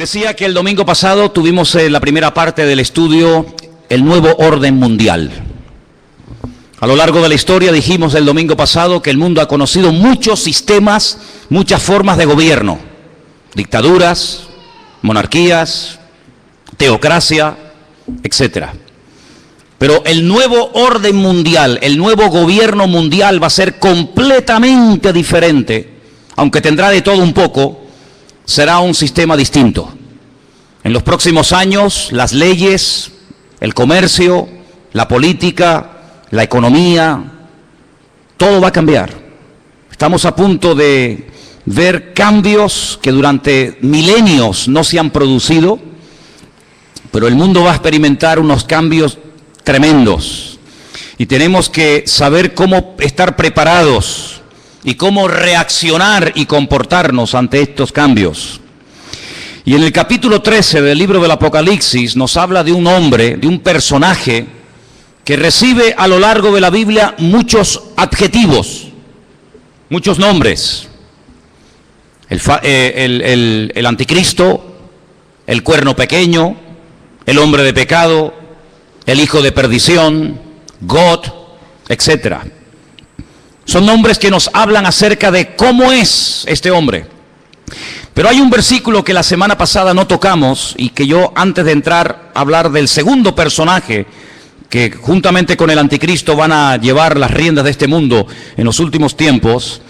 Decía que el domingo pasado tuvimos la primera parte del estudio, el nuevo orden mundial. A lo largo de la historia dijimos el domingo pasado que el mundo ha conocido muchos sistemas, muchas formas de gobierno, dictaduras, monarquías, teocracia, etc. Pero el nuevo orden mundial, el nuevo gobierno mundial va a ser completamente diferente, aunque tendrá de todo un poco. Será un sistema distinto. En los próximos años, las leyes, el comercio, la política, la economía, todo va a cambiar. Estamos a punto de ver cambios que durante milenios no se han producido, pero el mundo va a experimentar unos cambios tremendos. Y tenemos que saber cómo estar preparados y cómo reaccionar y comportarnos ante estos cambios. Y en el capítulo 13 del libro del Apocalipsis nos habla de un hombre, de un personaje que recibe a lo largo de la Biblia muchos adjetivos, muchos nombres. El anticristo, el cuerno pequeño, el hombre de pecado, el hijo de perdición, God, etcétera. Son nombres que nos hablan acerca de cómo es este hombre. Pero hay un versículo que la semana pasada no tocamos y que yo, antes de entrar a hablar del segundo personaje que juntamente con el anticristo van a llevar las riendas de este mundo en los últimos tiempos,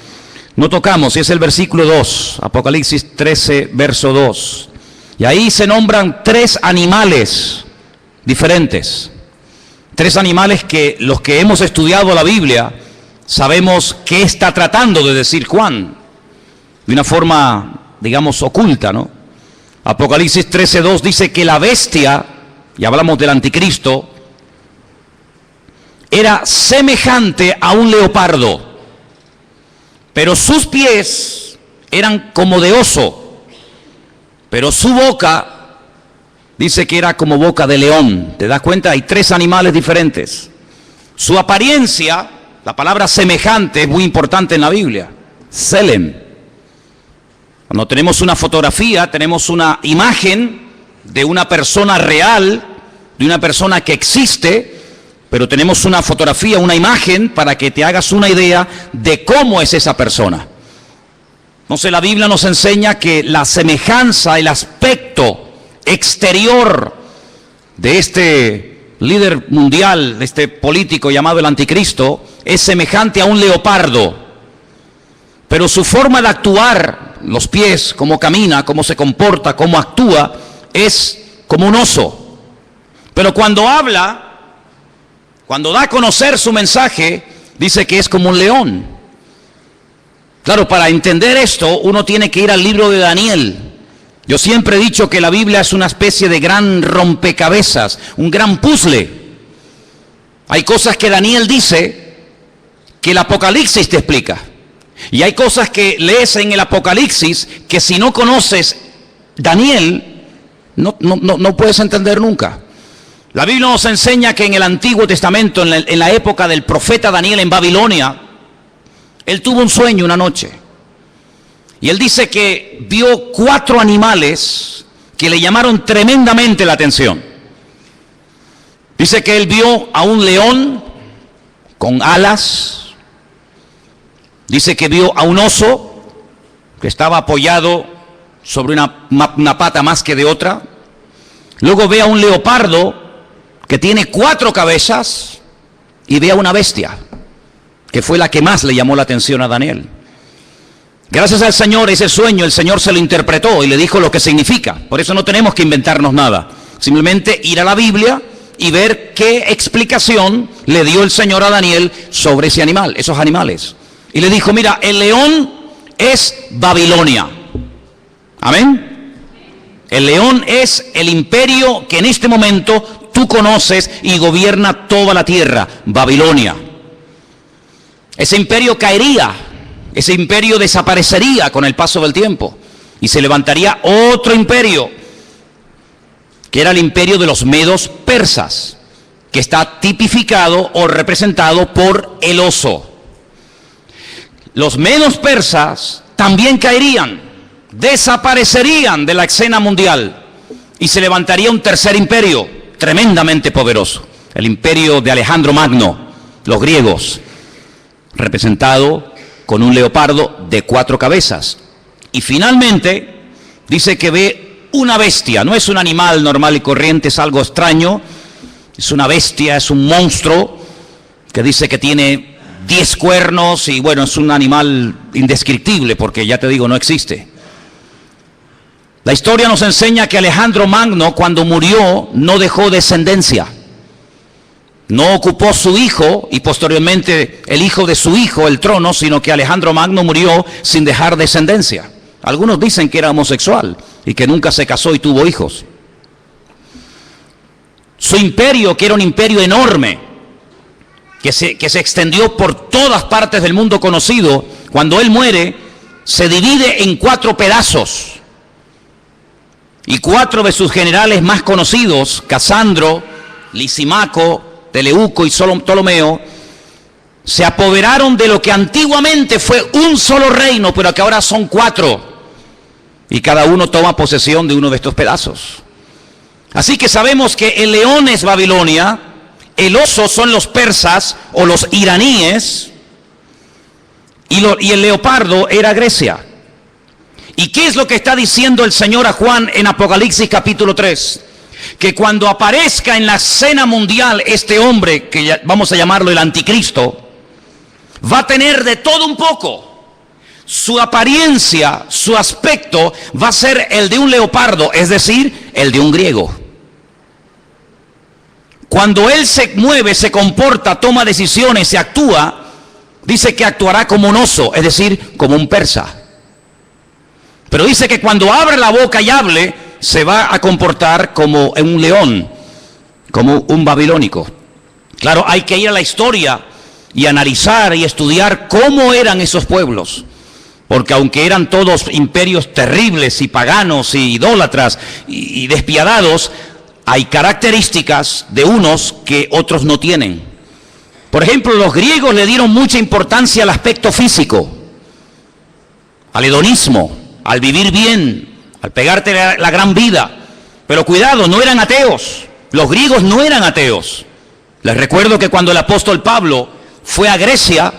no tocamos, y es el versículo 2, Apocalipsis 13, verso 2. Y ahí se nombran 3 animales diferentes. 3 animales que los que hemos estudiado la Biblia sabemos qué está tratando de decir Juan, de una forma, digamos, oculta, ¿no? Apocalipsis 13:2 dice que la bestia, y hablamos del anticristo, era semejante a un leopardo, pero sus pies eran como de oso, pero su boca dice que era como boca de león. ¿Te das cuenta? Hay 3 animales diferentes. Su apariencia, la palabra semejante es muy importante en la Biblia. Selem. Cuando tenemos una fotografía, tenemos una imagen de una persona real, de una persona que existe, pero tenemos una fotografía, una imagen para que te hagas una idea de cómo es esa persona. Entonces la Biblia nos enseña que la semejanza, el aspecto exterior de este líder mundial, de este político llamado el anticristo, es semejante a un leopardo, pero su forma de actuar, los pies, cómo camina, cómo se comporta, cómo actúa, es como un oso. Pero cuando habla, cuando da a conocer su mensaje, dice que es como un león. Claro, para entender esto, uno tiene que ir al libro de Daniel. Yo siempre he dicho que la Biblia es una especie de gran rompecabezas, un gran puzzle. Hay cosas que Daniel dice que el Apocalipsis te explica. Y hay cosas que lees en el Apocalipsis que si no conoces Daniel, no puedes entender nunca. La Biblia nos enseña que en el Antiguo Testamento, en la época del profeta Daniel en Babilonia, él tuvo un sueño una noche. Y él dice que vio 4 animales que le llamaron tremendamente la atención. Dice que él vio a un león con alas. Dice que vio a un oso que estaba apoyado sobre una pata más que de otra. Luego ve a un leopardo que tiene 4 cabezas y ve a una bestia, que fue la que más le llamó la atención a Daniel. Gracias al Señor, ese sueño el Señor se lo interpretó y le dijo lo que significa. Por eso no tenemos que inventarnos nada. Simplemente ir a la Biblia y ver qué explicación le dio el Señor a Daniel sobre ese animal, esos animales. Y le dijo, mira, el león es Babilonia. Amén. El león es el imperio que en este momento tú conoces y gobierna toda la tierra, Babilonia. Ese imperio caería, ese imperio desaparecería con el paso del tiempo y se levantaría otro imperio, que era el imperio de los medos persas, que está tipificado o representado por el oso. Los medos persas también caerían desaparecerían de la escena mundial y se levantaría un tercer imperio tremendamente poderoso, el imperio de Alejandro Magno, los griegos, representado con un leopardo de 4 cabezas. Y finalmente dice que ve una bestia, no es un animal normal y corriente, es algo extraño, es una bestia, es un monstruo que dice que tiene 10 cuernos y bueno, es un animal indescriptible porque ya te digo, no existe. La historia nos enseña que Alejandro Magno, cuando murió, no dejó descendencia. No ocupó su hijo y posteriormente el hijo de su hijo el trono, sino que Alejandro Magno murió sin dejar descendencia. Algunos dicen que era homosexual y que nunca se casó y tuvo hijos. Su imperio, que era un imperio enorme, que se extendió por todas partes del mundo conocido, cuando él muere, se divide en 4 pedazos. Y 4 de sus generales más conocidos, Casandro, Lisimaco, Teleuco y Ptolomeo, se apoderaron de lo que antiguamente fue un solo reino, pero que ahora son 4. Y cada uno toma posesión de uno de estos pedazos. Así que sabemos que el león es Babilonia, el oso son los persas o los iraníes, y el leopardo era Grecia. ¿Y qué es lo que está diciendo el Señor a Juan en Apocalipsis capítulo 3? Que cuando aparezca en la escena mundial este hombre, que vamos a llamarlo el anticristo, va a tener de todo un poco. Su apariencia, su aspecto va a ser el de un leopardo, es decir, el de un griego. Cuando él se mueve, se comporta, toma decisiones, se actúa, dice que actuará como un oso, es decir, como un persa. Pero dice que cuando abre la boca y hable, se va a comportar como un león, como un babilónico. Claro, hay que ir a la historia y analizar y estudiar cómo eran esos pueblos. Porque aunque eran todos imperios terribles y paganos y idólatras y despiadados, hay características de unos que otros no tienen. Por ejemplo, los griegos le dieron mucha importancia al aspecto físico, al hedonismo, al vivir bien, al pegarte la gran vida. Pero cuidado, no eran ateos. Los griegos no eran ateos. Les recuerdo que cuando el apóstol Pablo fue a Grecia,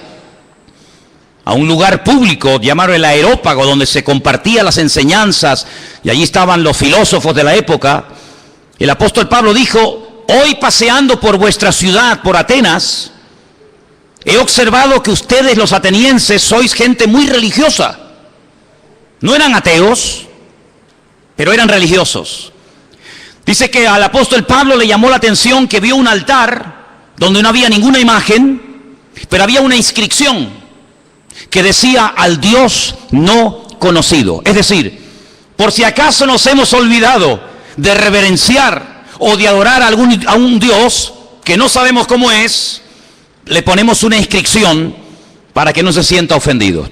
a un lugar público llamado el Areópago, donde se compartían las enseñanzas, y allí estaban los filósofos de la época, el apóstol Pablo dijo: hoy paseando por vuestra ciudad, por Atenas, he observado que ustedes los atenienses sois gente muy religiosa. No eran ateos, pero eran religiosos. Dice que al apóstol Pablo le llamó la atención que vio un altar donde no había ninguna imagen, pero había una inscripción que decía: al Dios no conocido. Es decir, por si acaso nos hemos olvidado de reverenciar o de adorar a un Dios que no sabemos cómo es, le ponemos una inscripción para que no se sienta ofendido.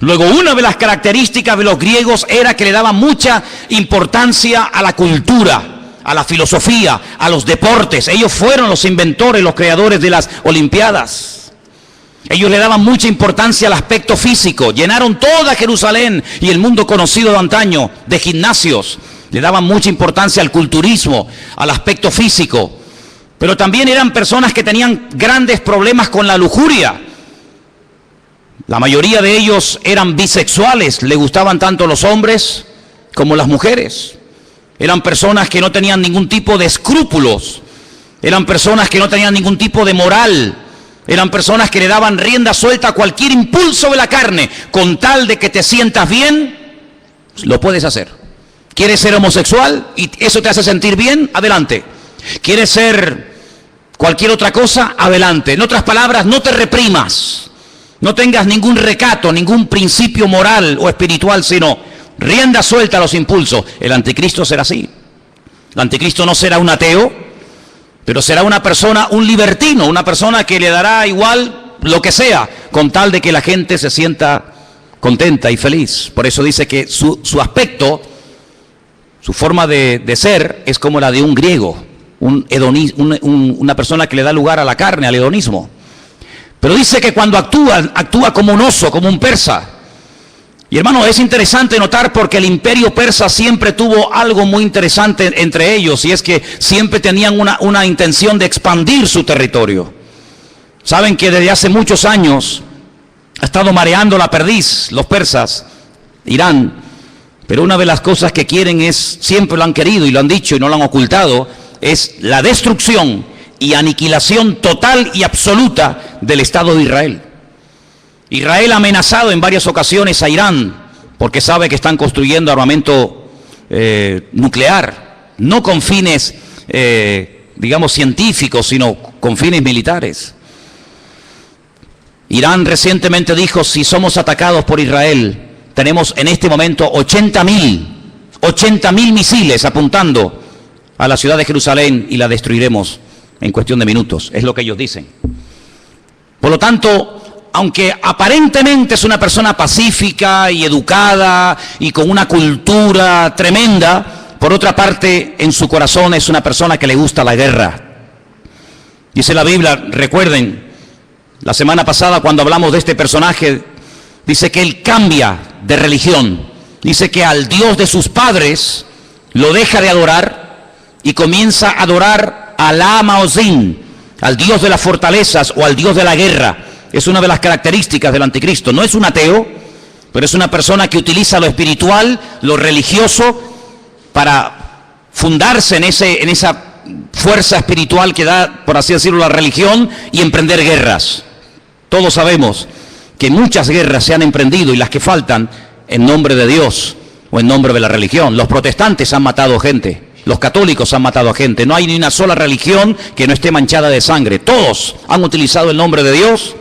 Luego, una de las características de los griegos era que le daban mucha importancia a la cultura, a la filosofía, a los deportes. Ellos fueron los inventores, los creadores de las Olimpiadas. Ellos le daban mucha importancia al aspecto físico. Llenaron toda Jerusalén y el mundo conocido de antaño de gimnasios. Le daban mucha importancia al culturismo, al aspecto físico. Pero también eran personas que tenían grandes problemas con la lujuria. La mayoría de ellos eran bisexuales, le gustaban tanto los hombres como las mujeres. Eran personas que no tenían ningún tipo de escrúpulos. Eran personas que no tenían ningún tipo de moral. Eran personas que le daban rienda suelta a cualquier impulso de la carne. Con tal de que te sientas bien, lo puedes hacer. ¿Quieres ser homosexual y eso te hace sentir bien? Adelante. ¿Quieres ser cualquier otra cosa? Adelante. En otras palabras, no te reprimas. No tengas ningún recato, ningún principio moral o espiritual, sino rienda suelta a los impulsos. El anticristo será así. El anticristo no será un ateo, pero será una persona, un libertino, una persona que le dará igual lo que sea, con tal de que la gente se sienta contenta y feliz. Por eso dice que su aspecto, su forma de ser es como la de un griego, una persona que le da lugar a la carne, al hedonismo. Pero dice que cuando actúa como un oso, como un persa. Y hermano, es interesante notar porque el imperio persa siempre tuvo algo muy interesante entre ellos, y es que siempre tenían una intención de expandir su territorio. Saben que desde hace muchos años ha estado mareando la perdiz los persas, Irán, pero una de las cosas que quieren es, siempre lo han querido y lo han dicho y no lo han ocultado, es la destrucción y aniquilación total y absoluta del Estado de Israel. Israel ha amenazado en varias ocasiones a Irán porque sabe que están construyendo armamento nuclear, no con fines, digamos, científicos, sino con fines militares. Irán recientemente dijo, si somos atacados por Israel, tenemos en este momento 80.000 misiles apuntando a la ciudad de Jerusalén y la destruiremos en cuestión de minutos, es lo que ellos dicen. Por lo tanto, aunque aparentemente es una persona pacífica y educada y con una cultura tremenda, por otra parte, en su corazón es una persona que le gusta la guerra. Dice la Biblia, recuerden, la semana pasada cuando hablamos de este personaje, dice que él cambia de religión. Dice que al Dios de sus padres lo deja de adorar y comienza a adorar a Alá Maozín, al Dios de las fortalezas o al Dios de la guerra. Es una de las características del anticristo. No es un ateo, pero es una persona que utiliza lo espiritual, lo religioso, para fundarse en esa fuerza espiritual que da, por así decirlo, la religión, y emprender guerras. Todos sabemos que muchas guerras se han emprendido y las que faltan en nombre de Dios o en nombre de la religión. Los protestantes han matado gente, los católicos han matado a gente. No hay ni una sola religión que no esté manchada de sangre. Todos han utilizado el nombre de Dios.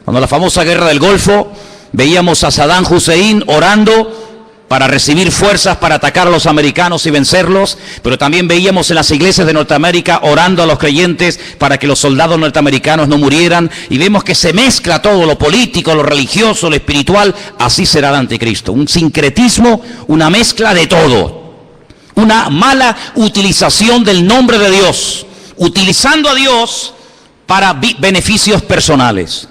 Cuando la famosa guerra del Golfo, veíamos a Saddam Hussein orando para recibir fuerzas para atacar a los americanos y vencerlos, pero también veíamos en las iglesias de Norteamérica orando a los creyentes para que los soldados norteamericanos no murieran, y vemos que se mezcla todo, lo político, lo religioso, lo espiritual. Así será el anticristo, un sincretismo, una mezcla de todo, una mala utilización del nombre de Dios, utilizando a Dios para beneficios personales.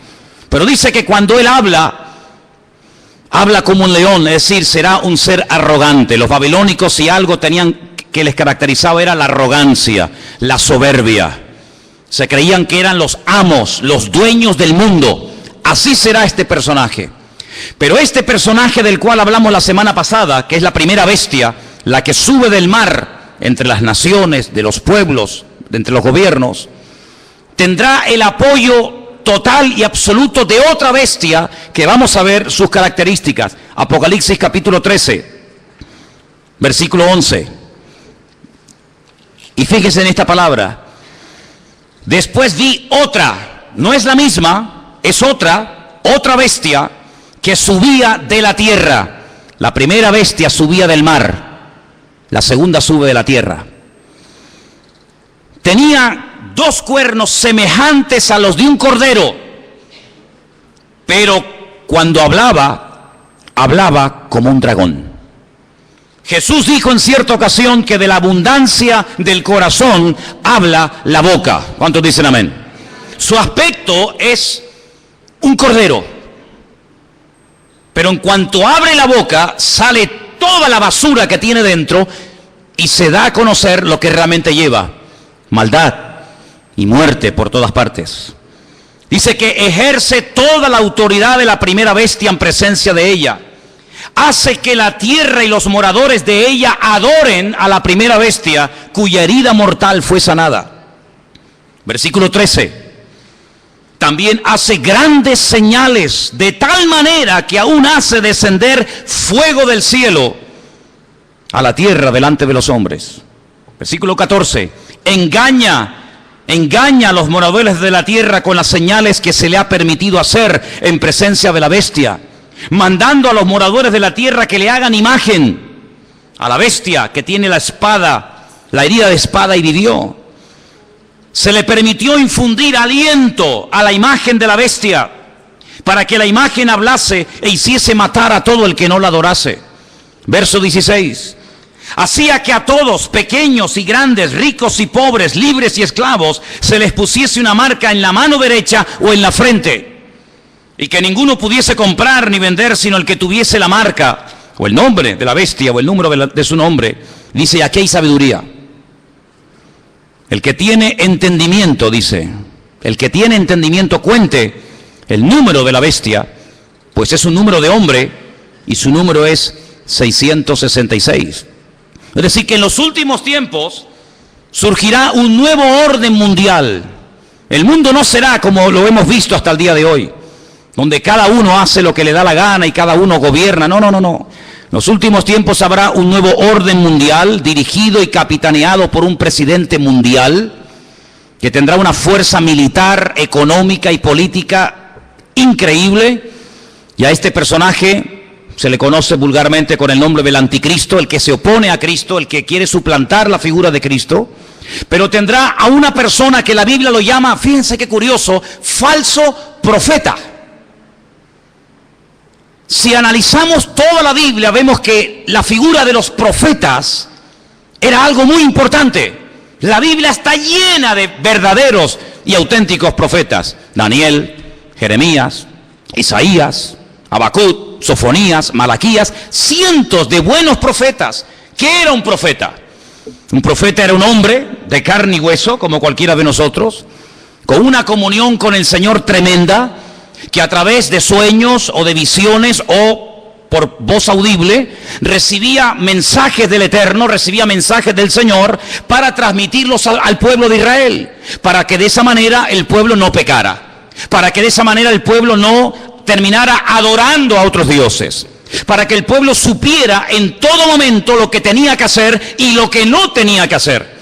Pero dice que cuando él habla como un león, es decir, será un ser arrogante. Los babilónicos, si algo tenían que les caracterizaba, era la arrogancia, la soberbia. Se creían que eran los amos, los dueños del mundo. Así será este personaje. Pero este personaje del cual hablamos la semana pasada, que es la primera bestia, la que sube del mar entre las naciones, de los pueblos, de entre los gobiernos, tendrá el apoyo total y absoluto de otra bestia que vamos a ver sus características. Apocalipsis capítulo 13, versículo 11. Y fíjense en esta palabra. Después vi otra, no es la misma, es otra bestia que subía de la tierra. La primera bestia subía del mar, la segunda sube de la tierra. Tenía 2 cuernos semejantes a los de un cordero, pero cuando hablaba como un dragón. Jesús dijo en cierta ocasión que de la abundancia del corazón habla la boca. ¿Cuántos dicen amén? Su aspecto es un cordero, pero en cuanto abre la boca sale toda la basura que tiene dentro y se da a conocer lo que realmente lleva: maldad y muerte por todas partes. Dice que ejerce toda la autoridad de la primera bestia en presencia de ella. Hace que la tierra y los moradores de ella adoren a la primera bestia, cuya herida mortal fue sanada. Versículo 13. También hace grandes señales, de tal manera que aún hace descender fuego del cielo a la tierra delante de los hombres. Versículo 14. Engaña a los moradores de la tierra con las señales que se le ha permitido hacer en presencia de la bestia, mandando a los moradores de la tierra que le hagan imagen a la bestia que tiene la espada, la herida de espada, y vivió. Se le permitió infundir aliento a la imagen de la bestia para que la imagen hablase e hiciese matar a todo el que no la adorase. Verso 16. Hacía que a todos, pequeños y grandes, ricos y pobres, libres y esclavos, se les pusiese una marca en la mano derecha o en la frente. y que ninguno pudiese comprar ni vender sino el que tuviese la marca o el nombre de la bestia o el número de su nombre. Dice, aquí hay sabiduría. El que tiene entendimiento, dice, el que tiene entendimiento cuente el número de la bestia, pues es un número de hombre y su número es 666. Es decir, que en los últimos tiempos surgirá un nuevo orden mundial. El mundo no será como lo hemos visto hasta el día de hoy, donde cada uno hace lo que le da la gana y cada uno gobierna. No. En los últimos tiempos habrá un nuevo orden mundial dirigido y capitaneado por un presidente mundial que tendrá una fuerza militar, económica y política increíble. Y a este personaje se le conoce vulgarmente con el nombre del anticristo, el que se opone a Cristo, el que quiere suplantar la figura de Cristo. Pero tendrá a una persona que la Biblia lo llama, fíjense qué curioso, falso profeta. Si analizamos toda la Biblia, vemos que la figura de los profetas era algo muy importante. La Biblia está llena de verdaderos y auténticos profetas. Daniel, Jeremías, Isaías, Habacuc, Sofonías, Malaquías, cientos de buenos profetas. ¿Qué era un profeta? Un profeta era un hombre de carne y hueso, como cualquiera de nosotros, con una comunión con el Señor tremenda, que a través de sueños o de visiones o por voz audible recibía mensajes del Eterno, recibía mensajes del Señor para transmitirlos al pueblo de Israel, para que de esa manera el pueblo no pecara, para que de esa manera el pueblo no terminara adorando a otros dioses, para que el pueblo supiera en todo momento lo que tenía que hacer y lo que no tenía que hacer.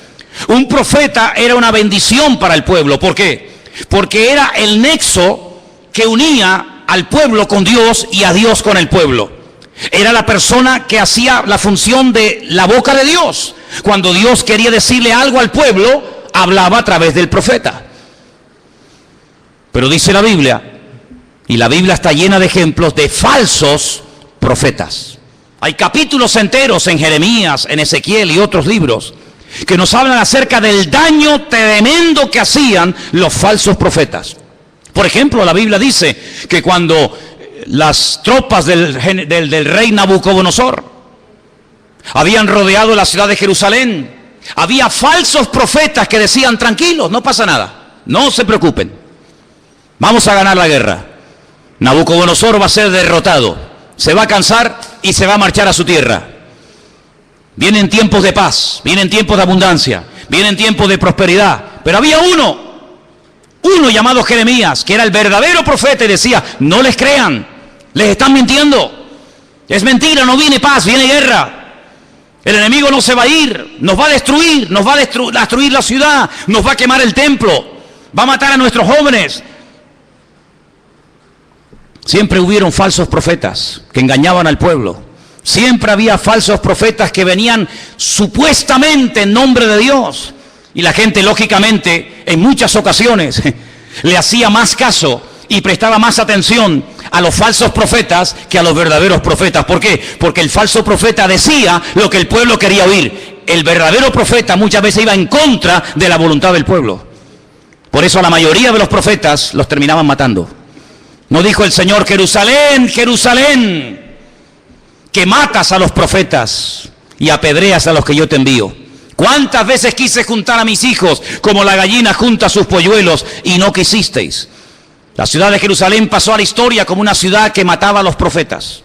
Un profeta era una bendición para el pueblo. ¿Por qué? Porque era el nexo que unía al pueblo con Dios y a Dios con el pueblo. Era la persona que hacía la función de la boca de Dios. Cuando Dios quería decirle algo al pueblo, hablaba a través del profeta. Pero dice la Biblia, y la Biblia está llena de ejemplos de falsos profetas. Hay capítulos enteros en Jeremías, en Ezequiel y otros libros que nos hablan acerca del daño tremendo que hacían los falsos profetas. Por ejemplo, la Biblia dice que cuando las tropas del rey Nabucodonosor habían rodeado la ciudad de Jerusalén, había falsos profetas que decían, tranquilos, no pasa nada, no se preocupen, vamos a ganar la guerra. Nabucodonosor va a ser derrotado, se va a cansar y se va a marchar a su tierra. Vienen tiempos de paz, vienen tiempos de abundancia, vienen tiempos de prosperidad. Pero había uno llamado Jeremías, que era el verdadero profeta, y decía, no les crean, les están mintiendo, es mentira, no viene paz, viene guerra. El enemigo no se va a ir, nos va a destruir, nos va a destruir la ciudad, nos va a quemar el templo, va a matar a nuestros jóvenes. Siempre hubieron falsos profetas que engañaban al pueblo. Siempre había falsos profetas que venían supuestamente en nombre de Dios. Y la gente, lógicamente, en muchas ocasiones le hacía más caso y prestaba más atención a los falsos profetas que a los verdaderos profetas. ¿Por qué? Porque el falso profeta decía lo que el pueblo quería oír. El verdadero profeta muchas veces iba en contra de la voluntad del pueblo. Por eso a la mayoría de los profetas los terminaban matando. ¿No dijo el Señor, Jerusalén, Jerusalén, que matas a los profetas y apedreas a los que yo te envío? ¿Cuántas veces quise juntar a mis hijos como la gallina junta sus polluelos y no quisisteis? La ciudad de Jerusalén pasó a la historia como una ciudad que mataba a los profetas.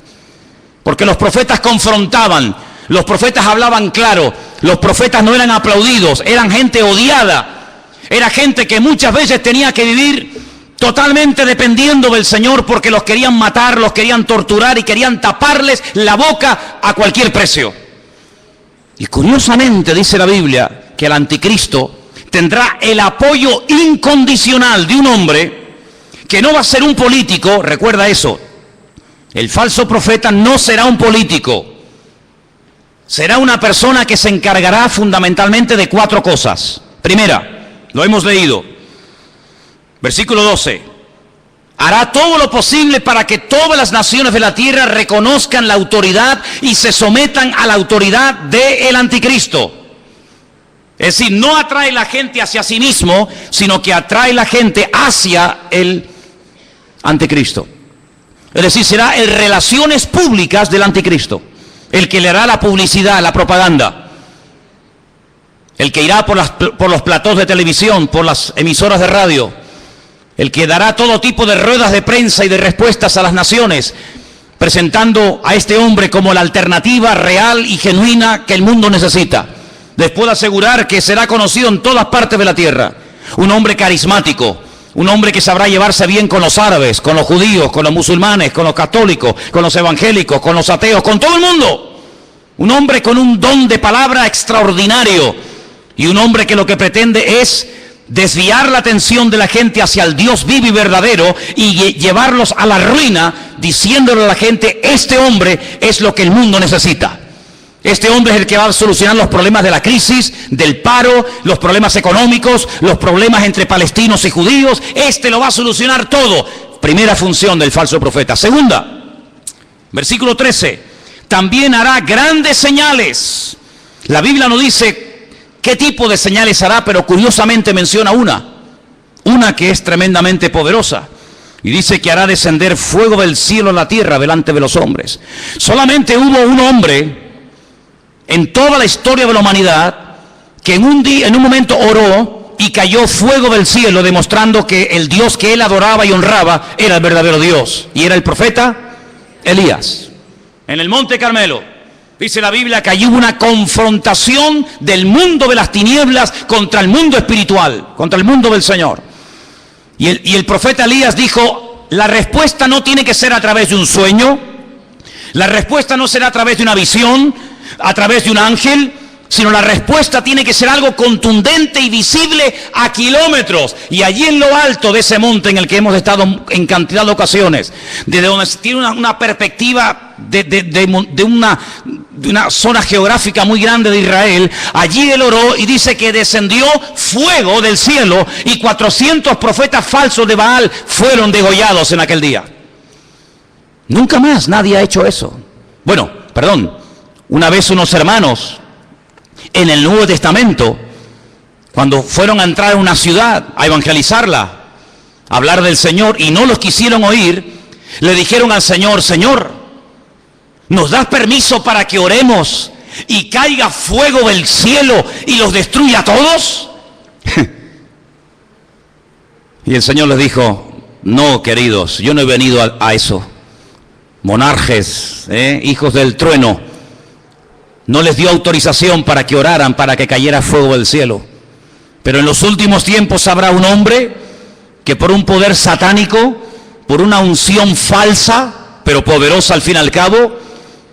Porque los profetas confrontaban, los profetas hablaban claro, los profetas no eran aplaudidos, eran gente odiada. Era gente que muchas veces tenía que vivir totalmente dependiendo del Señor porque los querían matar, los querían torturar y querían taparles la boca a cualquier precio. Y curiosamente dice la Biblia que el anticristo tendrá el apoyo incondicional de un hombre que no va a ser un político. Recuerda eso, el falso profeta no será un político, será una persona que se encargará fundamentalmente de 4 cosas. Primera, lo hemos leído, versículo 12. Hará todo lo posible para que todas las naciones de la tierra reconozcan la autoridad y se sometan a la autoridad del anticristo. Es decir, no atrae la gente hacia sí mismo, sino que atrae la gente hacia el anticristo. Es decir, será el relaciones públicas del anticristo, el que le hará la publicidad, la propaganda, el que irá por los platós de televisión, por las emisoras de radio, el que dará todo tipo de ruedas de prensa y de respuestas a las naciones, presentando a este hombre como la alternativa real y genuina que el mundo necesita. Les puedo asegurar que será conocido en todas partes de la tierra. Un hombre carismático, un hombre que sabrá llevarse bien con los árabes, con los judíos, con los musulmanes, con los católicos, con los evangélicos, con los ateos, con todo el mundo. Un hombre con un don de palabra extraordinario y un hombre que lo que pretende es desviar la atención de la gente hacia el Dios vivo y verdadero y llevarlos a la ruina, diciéndole a la gente: este hombre es lo que el mundo necesita. Este hombre es el que va a solucionar los problemas de la crisis, del paro, los problemas económicos, los problemas entre palestinos y judíos. Este lo va a solucionar todo. Primera función del falso profeta. Segunda, versículo 13. También hará grandes señales. La Biblia no dice qué tipo de señales hará, pero curiosamente menciona una que es tremendamente poderosa. Y dice que hará descender fuego del cielo a la tierra delante de los hombres. Solamente hubo un hombre en toda la historia de la humanidad que en un momento oró y cayó fuego del cielo, demostrando que el Dios que él adoraba y honraba era el verdadero Dios, y era el profeta Elías. En el monte Carmelo dice la Biblia que allí hubo una confrontación del mundo de las tinieblas contra el mundo espiritual, contra el mundo del Señor. Y el profeta Elías dijo: la respuesta no tiene que ser a través de un sueño, la respuesta no será a través de una visión, a través de un ángel, sino la respuesta tiene que ser algo contundente y visible a kilómetros. Y allí en lo alto de ese monte en el que hemos estado en cantidad de ocasiones, desde donde tiene una perspectiva de una zona geográfica muy grande de Israel, allí él oró y dice que descendió fuego del cielo y 400 profetas falsos de Baal fueron degollados en aquel día. Nunca más nadie ha hecho eso. Bueno, perdón. Una vez unos hermanos en el Nuevo Testamento, cuando fueron a entrar a una ciudad a evangelizarla, a hablar del Señor, y no los quisieron oír, le dijeron al Señor: Señor, ¿nos das permiso para que oremos y caiga fuego del cielo y los destruya a todos? Y el Señor les dijo: no, queridos, yo no he venido a eso. Monarjes, hijos del trueno, no les dio autorización para que oraran, para que cayera fuego del cielo. Pero en los últimos tiempos habrá un hombre que por un poder satánico, por una unción falsa, pero poderosa al fin y al cabo,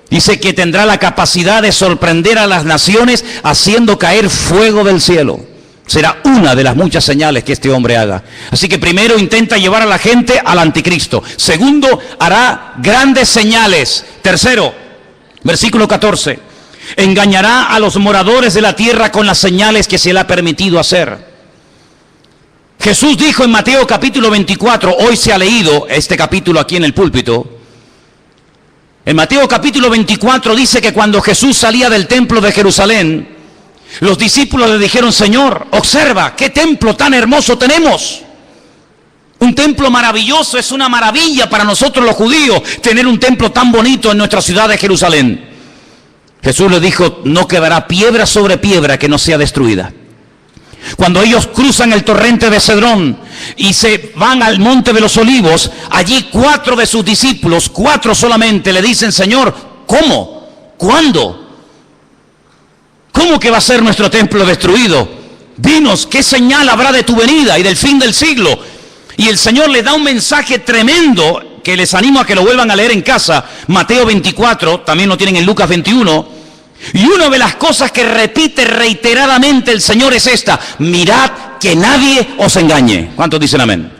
dice que tendrá la capacidad de sorprender a las naciones haciendo caer fuego del cielo. Será una de las muchas señales que este hombre haga. Así que primero intenta llevar a la gente al anticristo. Segundo, hará grandes señales. Tercero, versículo 14. Engañará a los moradores de la tierra con las señales que se le ha permitido hacer. Jesús dijo en Mateo capítulo 24, hoy se ha leído este capítulo aquí en el púlpito. En Mateo capítulo 24 dice que cuando Jesús salía del templo de Jerusalén, los discípulos le dijeron: Señor, observa, qué templo tan hermoso tenemos. Un templo maravilloso, es una maravilla para nosotros los judíos tener un templo tan bonito en nuestra ciudad de Jerusalén. Jesús les dijo: no quedará piedra sobre piedra que no sea destruida. Cuando ellos cruzan el torrente de Cedrón y se van al monte de los olivos, allí 4 de sus discípulos, 4 solamente, le dicen: Señor, ¿cómo? ¿Cuándo? ¿Cómo que va a ser nuestro templo destruido? Dinos, ¿qué señal habrá de tu venida y del fin del siglo? Y el Señor les da un mensaje tremendo que les animo a que lo vuelvan a leer en casa. Mateo 24, también lo tienen en Lucas 21. Y una de las cosas que repite reiteradamente el Señor es esta: mirad que nadie os engañe. ¿Cuántos dicen amén?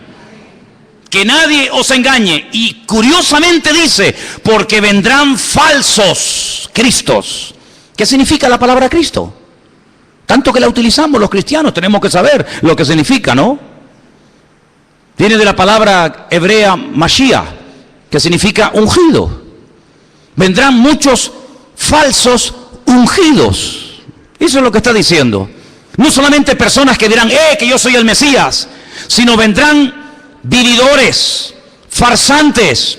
Que nadie os engañe. Y curiosamente dice: porque vendrán falsos cristos. ¿Qué significa la palabra Cristo? Tanto que la utilizamos los cristianos, tenemos que saber lo que significa, ¿no? Viene de la palabra hebrea Mashiach, que significa ungido. Vendrán muchos falsos ungidos. Eso es lo que está diciendo. No solamente personas que dirán: que yo soy el Mesías, sino vendrán vividores, farsantes,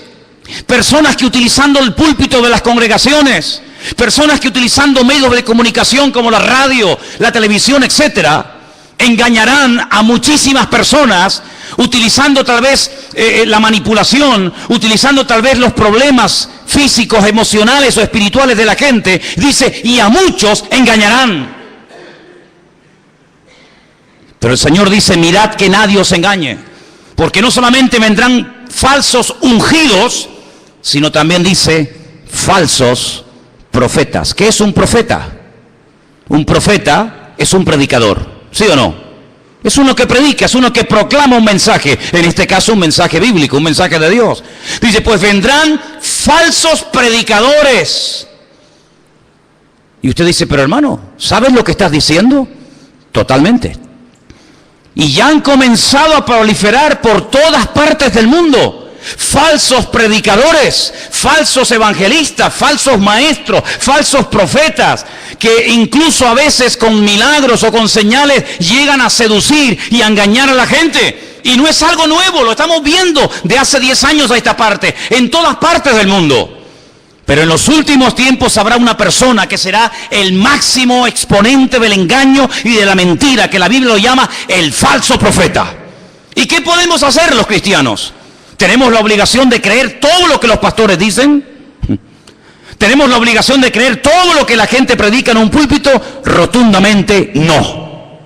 Personas que utilizando el púlpito de las congregaciones, personas que utilizando medios de comunicación como la radio, la televisión, etcétera, engañarán a muchísimas personas utilizando tal vez la manipulación, utilizando tal vez los problemas físicos, emocionales o espirituales de la gente. Dice, y a muchos engañarán. Pero el Señor dice, mirad que nadie os engañe, porque no solamente vendrán falsos ungidos, sino también dice falsos profetas. ¿Qué es un profeta? Un profeta es un predicador, ¿sí o no? Es uno que predica, es uno que proclama un mensaje, en este caso un mensaje bíblico, un mensaje de Dios. Dice, pues vendrán falsos predicadores. Y usted dice, pero hermano, ¿sabes lo que estás diciendo? Totalmente. Y ya han comenzado a proliferar por todas partes del mundo. Falsos predicadores, falsos evangelistas, falsos maestros, falsos profetas, que incluso a veces con milagros o con señales llegan a seducir y a engañar a la gente. Y no es algo nuevo, lo estamos viendo de hace 10 años a esta parte, en todas partes del mundo. Pero en los últimos tiempos habrá una persona que será el máximo exponente del engaño y de la mentira, que la Biblia lo llama el falso profeta. ¿Y qué podemos hacer los cristianos? ¿Tenemos la obligación de creer todo lo que los pastores dicen? ¿Tenemos la obligación de creer todo lo que la gente predica en un púlpito? Rotundamente no.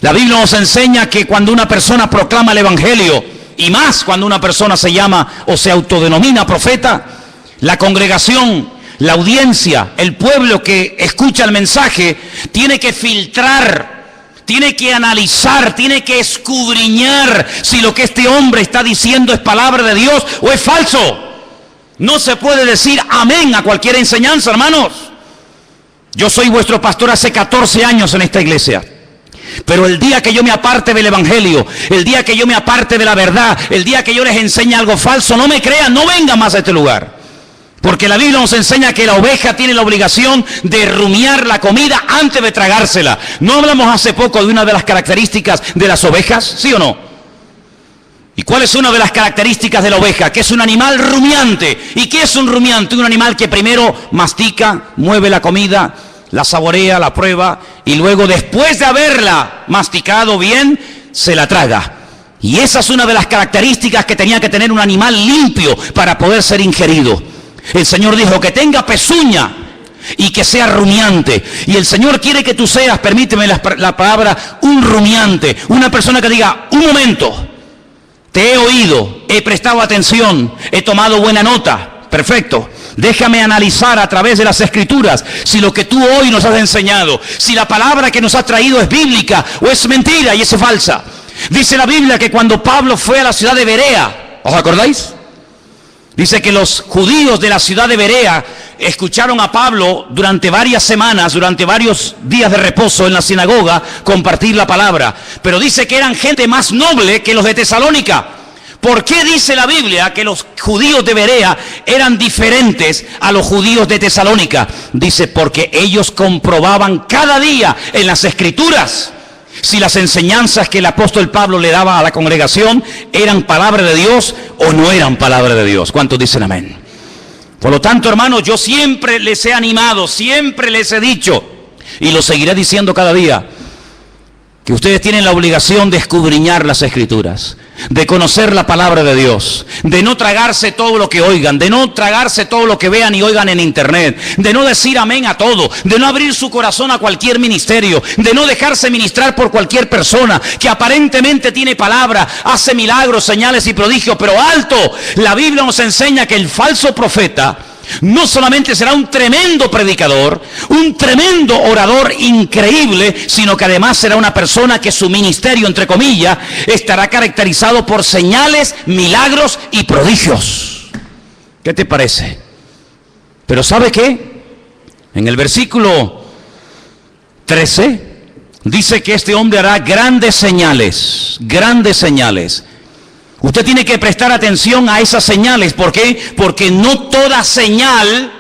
La Biblia nos enseña que cuando una persona proclama el evangelio, y más cuando una persona se llama o se autodenomina profeta, la congregación, la audiencia, el pueblo que escucha el mensaje, tiene que filtrar, tiene que analizar, tiene que escudriñar si lo que este hombre está diciendo es palabra de Dios o es falso. No se puede decir amén a cualquier enseñanza, hermanos. Yo soy vuestro pastor hace 14 años en esta iglesia. Pero el día que yo me aparte del evangelio, el día que yo me aparte de la verdad, el día que yo les enseñe algo falso, no me crean, no vengan más a este lugar. Porque la Biblia nos enseña que la oveja tiene la obligación de rumiar la comida antes de tragársela. ¿No hablamos hace poco de una de las características de las ovejas? ¿Sí o no? ¿Y cuál es una de las características de la oveja? Que es un animal rumiante. ¿Y qué es un rumiante? Un animal que primero mastica, mueve la comida, la saborea, la prueba, y luego después de haberla masticado bien, se la traga. Y esa es una de las características que tenía que tener un animal limpio para poder ser ingerido. El Señor dijo que tenga pezuña y que sea rumiante. Y el Señor quiere que tú seas, permíteme la palabra, un rumiante. Una persona que diga, un momento, te he oído, he prestado atención, he tomado buena nota. Perfecto. Déjame analizar a través de las Escrituras si lo que tú hoy nos has enseñado, si la palabra que nos has traído es bíblica o es mentira y es falsa. Dice la Biblia que cuando Pablo fue a la ciudad de Berea, ¿os acordáis? Dice que los judíos de la ciudad de Berea escucharon a Pablo durante varias semanas, durante varios días de reposo en la sinagoga, compartir la palabra. Pero dice que eran gente más noble que los de Tesalónica. ¿Por qué dice la Biblia que los judíos de Berea eran diferentes a los judíos de Tesalónica? Dice, porque ellos comprobaban cada día en las Escrituras si las enseñanzas que el apóstol Pablo le daba a la congregación eran palabra de Dios o no eran palabra de Dios. ¿Cuántos dicen amén? Por lo tanto, hermanos, yo siempre les he animado, siempre les he dicho, y lo seguiré diciendo cada día, que ustedes tienen la obligación de escudriñar las Escrituras, de conocer la palabra de Dios, de no tragarse todo lo que oigan, de no tragarse todo lo que vean y oigan en internet, de no decir amén a todo, de no abrir su corazón a cualquier ministerio, de no dejarse ministrar por cualquier persona que aparentemente tiene palabra, hace milagros, señales y prodigios, pero alto, la Biblia nos enseña que el falso profeta no solamente será un tremendo predicador, un tremendo orador increíble, sino que además será una persona que su ministerio, entre comillas, estará caracterizado por señales, milagros y prodigios. ¿Qué te parece? Pero ¿sabe qué? En el versículo 13 dice que este hombre hará grandes señales, grandes señales. Usted tiene que prestar atención a esas señales. ¿Por qué? Porque no toda señal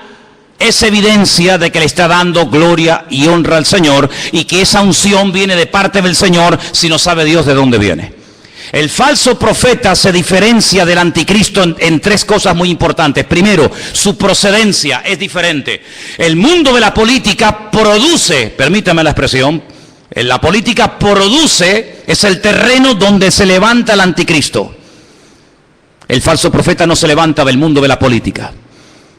es evidencia de que le está dando gloria y honra al Señor y que esa unción viene de parte del Señor si no sabe Dios de dónde viene. El falso profeta se diferencia del anticristo en tres cosas muy importantes. Primero, su procedencia es diferente. El mundo de la política produce, permítame la expresión, la política produce, es el terreno donde se levanta el anticristo. El falso profeta no se levanta del mundo de la política.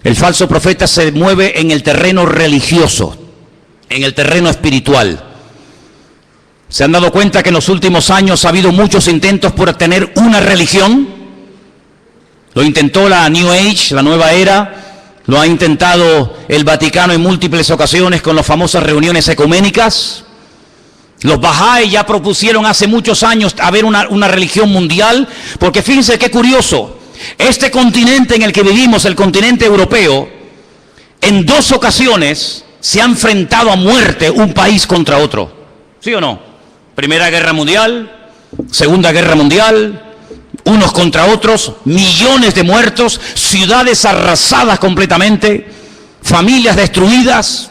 El falso profeta se mueve en el terreno religioso, en el terreno espiritual. ¿Se han dado cuenta que en los últimos años ha habido muchos intentos por tener una religión? Lo intentó la New Age, la nueva era, lo ha intentado el Vaticano en múltiples ocasiones con las famosas reuniones ecuménicas. Los Bahá'í ya propusieron hace muchos años haber una religión mundial, porque fíjense qué curioso, este continente en el que vivimos, el continente europeo, en 2 ocasiones se ha enfrentado a muerte un país contra otro. ¿Sí o no? Primera Guerra Mundial, Segunda Guerra Mundial, unos contra otros, millones de muertos, ciudades arrasadas completamente, familias destruidas.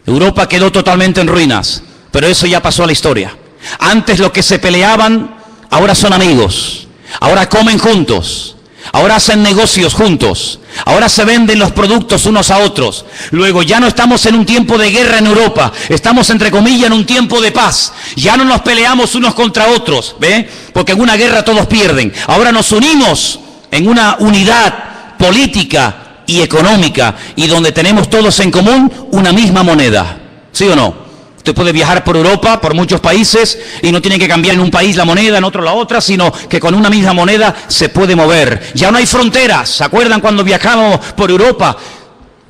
Europa quedó totalmente en ruinas, pero eso ya pasó a la historia. Antes los que se peleaban, ahora son amigos, ahora comen juntos, ahora hacen negocios juntos, ahora se venden los productos unos a otros. Luego ya no estamos en un tiempo de guerra en Europa, estamos entre comillas en un tiempo de paz. Ya no nos peleamos unos contra otros, ¿ve? Porque en una guerra todos pierden. Ahora nos unimos en una unidad política y económica, y donde tenemos todos en común una misma moneda. ¿Sí o no? Usted puede viajar por Europa, por muchos países, y no tiene que cambiar en un país la moneda, en otro la otra, sino que con una misma moneda se puede mover. Ya no hay fronteras. ¿Se acuerdan cuando viajamos por Europa?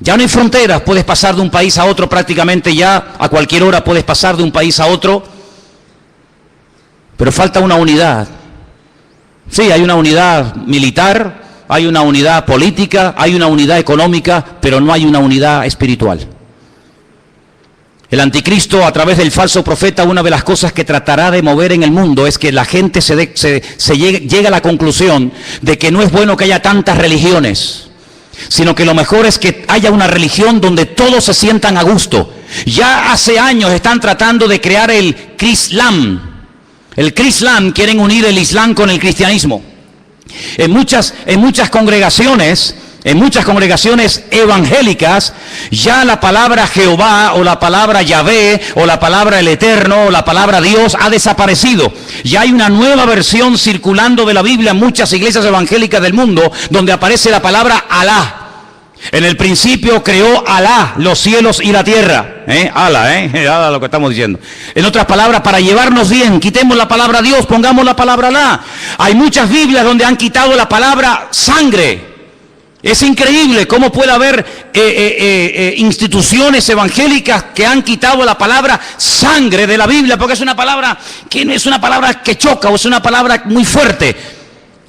Ya no hay fronteras. Puedes pasar de un país a otro prácticamente ya, a cualquier hora puedes pasar de un país a otro. Pero falta una unidad. Sí, hay una unidad militar, hay una unidad política, hay una unidad económica, pero no hay una unidad espiritual. El anticristo, a través del falso profeta, una de las cosas que tratará de mover en el mundo es que la gente llegue a la conclusión de que no es bueno que haya tantas religiones, sino que lo mejor es que haya una religión donde todos se sientan a gusto. Ya hace años están tratando de crear el Crislam. El Crislam, quieren unir el Islam con el cristianismo. En muchas congregaciones evangélicas, ya la palabra Jehová o la palabra Yahvé o la palabra el Eterno o la palabra Dios ha desaparecido. Ya hay una nueva versión circulando de la Biblia en muchas iglesias evangélicas del mundo donde aparece la palabra Alá. En el principio creó Alá los cielos y la tierra. Alá lo que estamos diciendo. En otras palabras, para llevarnos bien, quitemos la palabra Dios, pongamos la palabra Alá. Hay muchas Biblias donde han quitado la palabra sangre. Es increíble cómo puede haber instituciones evangélicas que han quitado la palabra sangre de la Biblia, porque es una palabra que no es una palabra que choca, o es una palabra muy fuerte.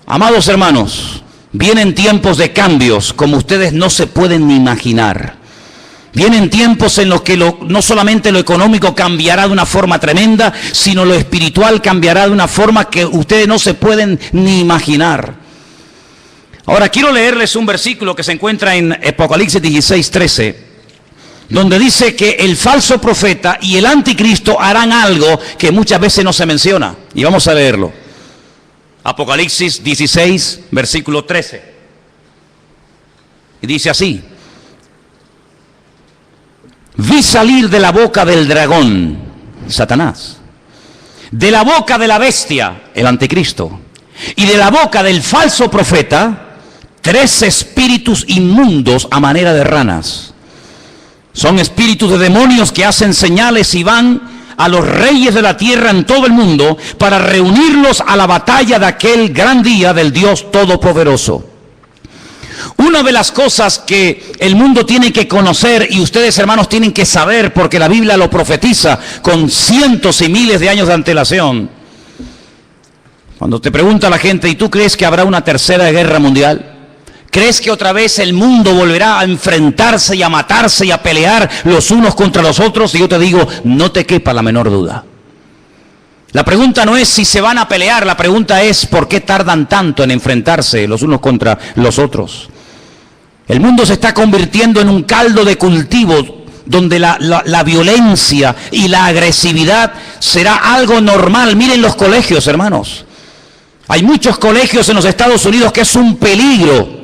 Amados hermanos, vienen tiempos de cambios como ustedes no se pueden ni imaginar. Vienen tiempos en los que no solamente lo económico cambiará de una forma tremenda, sino lo espiritual cambiará de una forma que ustedes no se pueden ni imaginar. Ahora quiero leerles un versículo que se encuentra en Apocalipsis 16:13, donde dice que el falso profeta y el anticristo harán algo que muchas veces no se menciona. Y vamos a leerlo. Apocalipsis 16, versículo 13. Y dice así: vi salir de la boca del dragón, Satanás, de la boca de la bestia, el anticristo, y de la boca del falso profeta, 3 espíritus inmundos a manera de ranas. Son espíritus de demonios que hacen señales y van a los reyes de la tierra en todo el mundo para reunirlos a la batalla de aquel gran día del Dios Todopoderoso. Una de las cosas que el mundo tiene que conocer, y ustedes hermanos tienen que saber, porque la Biblia lo profetiza con cientos y miles de años de antelación. Cuando te pregunta la gente, ¿y tú crees que habrá una tercera guerra mundial? ¿Crees que otra vez el mundo volverá a enfrentarse y a matarse y a pelear los unos contra los otros? Y yo te digo, no te quepa la menor duda. La pregunta no es si se van a pelear, la pregunta es ¿por qué tardan tanto en enfrentarse los unos contra los otros? El mundo se está convirtiendo en un caldo de cultivo donde la violencia y la agresividad será algo normal. Miren los colegios, hermanos. Hay muchos colegios en los Estados Unidos que es un peligro.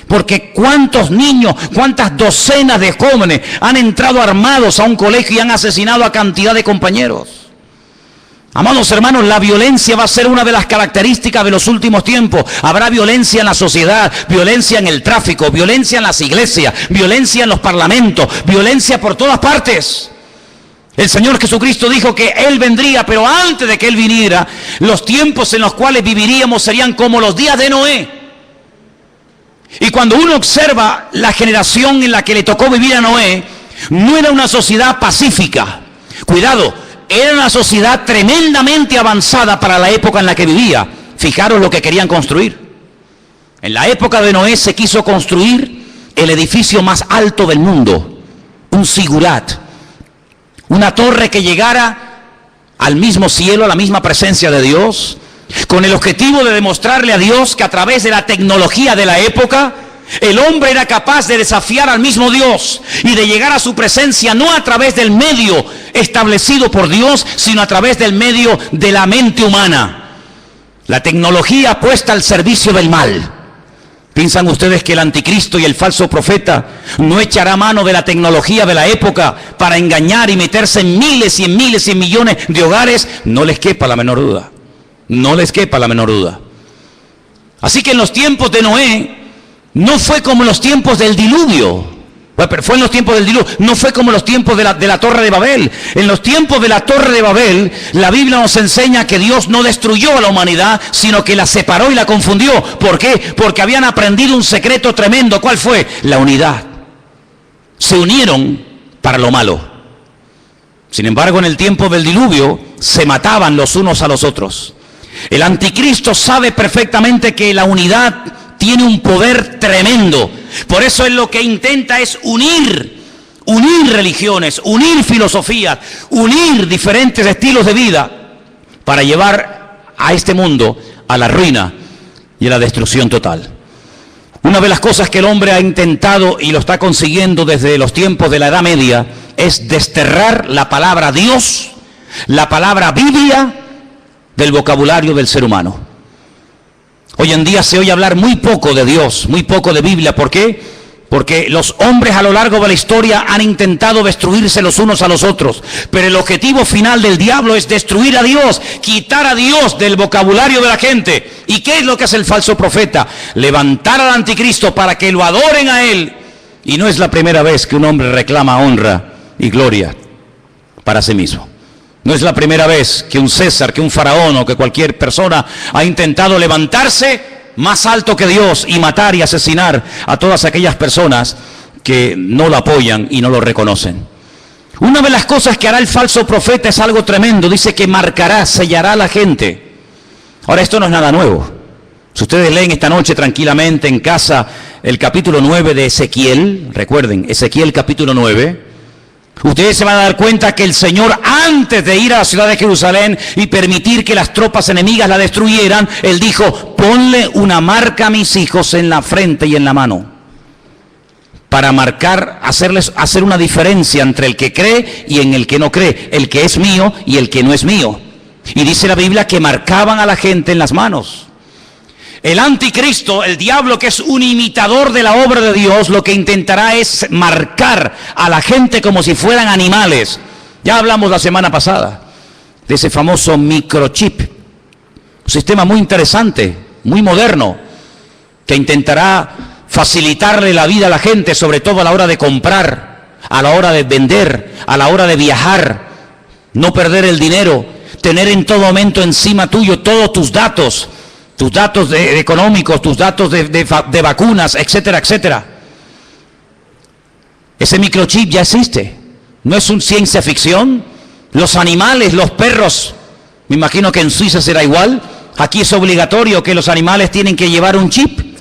Porque cuántos niños, cuántas docenas de jóvenes han entrado armados a un colegio y han asesinado a cantidad de compañeros. Amados hermanos, la violencia va a ser una de las características de los últimos tiempos. Habrá violencia en la sociedad, violencia en el tráfico, violencia en las iglesias, violencia en los parlamentos, violencia por todas partes. El Señor Jesucristo dijo que Él vendría, pero antes de que Él viniera, los tiempos en los cuales viviríamos serían como los días de Noé. Y cuando uno observa la generación en la que le tocó vivir a Noé, no era una sociedad pacífica. Cuidado, era una sociedad tremendamente avanzada para la época en la que vivía. Fijaros lo que querían construir. En la época de Noé se quiso construir el edificio más alto del mundo, un zigurat, una torre que llegara al mismo cielo, a la misma presencia de Dios, con el objetivo de demostrarle a Dios que a través de la tecnología de la época, el hombre era capaz de desafiar al mismo Dios y de llegar a su presencia no a través del medio establecido por Dios, sino a través del medio de la mente humana. La tecnología puesta al servicio del mal. ¿Piensan ustedes que el anticristo y el falso profeta no echará mano de la tecnología de la época para engañar y meterse en miles y en miles y en millones de hogares? No les quepa la menor duda. No les quepa la menor duda. Así que en los tiempos de Noé no fue como en los tiempos del diluvio. Bueno, pero fue en los tiempos del diluvio. No fue como en los tiempos de la Torre de Babel. En los tiempos de la Torre de Babel, la Biblia nos enseña que Dios no destruyó a la humanidad, sino que la separó y la confundió. ¿Por qué? Porque habían aprendido un secreto tremendo. ¿Cuál fue? La unidad. Se unieron para lo malo. Sin embargo, en el tiempo del diluvio, se mataban los unos a los otros. El anticristo sabe perfectamente que la unidad tiene un poder tremendo. Por eso él lo que intenta es unir religiones, unir filosofías, unir diferentes estilos de vida para llevar a este mundo a la ruina y a la destrucción total. Una de las cosas que el hombre ha intentado y lo está consiguiendo desde los tiempos de la Edad Media es desterrar la palabra Dios, la palabra Biblia, del vocabulario del ser humano. Hoy en día se oye hablar muy poco de Dios, muy poco de Biblia. ¿Por qué? Porque los hombres a lo largo de la historia han intentado destruirse los unos a los otros. Pero el objetivo final del diablo es destruir a Dios, quitar a Dios del vocabulario de la gente. ¿Y qué es lo que hace el falso profeta? Levantar al anticristo para que lo adoren a él. Y no es la primera vez que un hombre reclama honra y gloria para sí mismo. No es la primera vez que un César, que un faraón o que cualquier persona ha intentado levantarse más alto que Dios y matar y asesinar a todas aquellas personas que no lo apoyan y no lo reconocen. Una de las cosas que hará el falso profeta es algo tremendo. Dice que marcará, sellará a la gente. Ahora, esto no es nada nuevo. Si ustedes leen esta noche tranquilamente en casa el capítulo 9 de Ezequiel, recuerden, Ezequiel capítulo 9, ustedes se van a dar cuenta que el Señor, antes de ir a la ciudad de Jerusalén y permitir que las tropas enemigas la destruyeran, Él dijo: ponle una marca a mis hijos en la frente y en la mano, para marcar, hacer una diferencia entre el que cree y en el que no cree, el que es mío y el que no es mío. Y dice la Biblia que marcaban a la gente en las manos. El anticristo, el diablo, que es un imitador de la obra de Dios, lo que intentará es marcar a la gente como si fueran animales. Ya hablamos la semana pasada de ese famoso microchip, un sistema muy interesante, muy moderno, que intentará facilitarle la vida a la gente, sobre todo a la hora de comprar, a la hora de vender, a la hora de viajar, no perder el dinero, tener en todo momento encima tuyo todos tus datos económicos, tus datos de vacunas, etcétera, etcétera. Ese microchip ya existe. No es una ciencia ficción. Los animales, los perros, me imagino que en Suiza será igual. Aquí es obligatorio que los animales tienen que llevar un chip.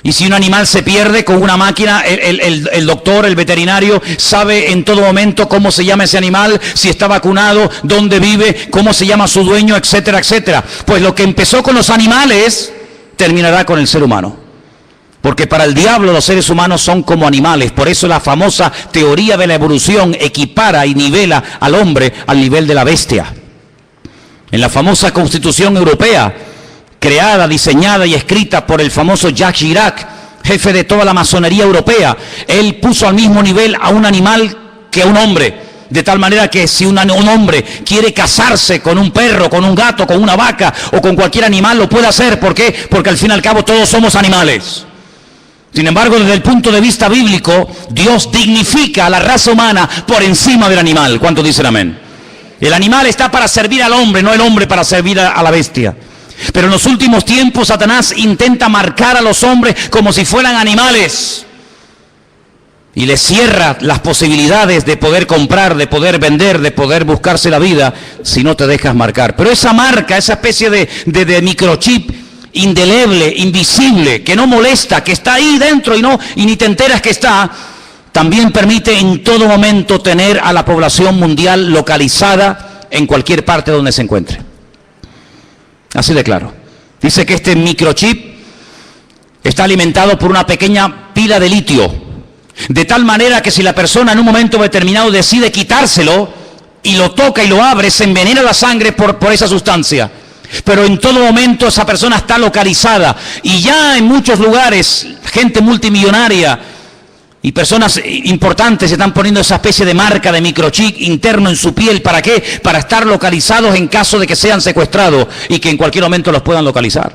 Y si un animal se pierde con una máquina, el doctor, el veterinario, sabe en todo momento cómo se llama ese animal, si está vacunado, dónde vive, cómo se llama su dueño, etcétera, etcétera. Pues lo que empezó con los animales, terminará con el ser humano. Porque para el diablo los seres humanos son como animales. Por eso la famosa teoría de la evolución equipara y nivela al hombre al nivel de la bestia. En la famosa Constitución Europea, creada, diseñada y escrita por el famoso Jacques Chirac, jefe de toda la masonería europea, él puso al mismo nivel a un animal que a un hombre, de tal manera que si un hombre quiere casarse con un perro, con un gato, con una vaca o con cualquier animal, lo puede hacer. ¿Por qué? Porque al fin y al cabo todos somos animales. Sin embargo, desde el punto de vista bíblico, Dios dignifica a la raza humana por encima del animal. ¿Cuántos dicen amén? El animal está para servir al hombre, no el hombre para servir a la bestia. Pero en los últimos tiempos Satanás intenta marcar a los hombres como si fueran animales. Y les cierra las posibilidades de poder comprar, de poder vender, de poder buscarse la vida si no te dejas marcar. Pero esa marca, esa especie de microchip indeleble, invisible, que no molesta, que está ahí dentro y ni te enteras que está, también permite en todo momento tener a la población mundial localizada en cualquier parte donde se encuentre. Así de claro. Dice que este microchip está alimentado por una pequeña pila de litio, de tal manera que si la persona en un momento determinado decide quitárselo y lo toca y lo abre, se envenena la sangre por esa sustancia. Pero en todo momento esa persona está localizada. Y ya en muchos lugares, gente multimillonaria y personas importantes se están poniendo esa especie de marca de microchip interno en su piel. ¿Para qué? Para estar localizados en caso de que sean secuestrados y que en cualquier momento los puedan localizar.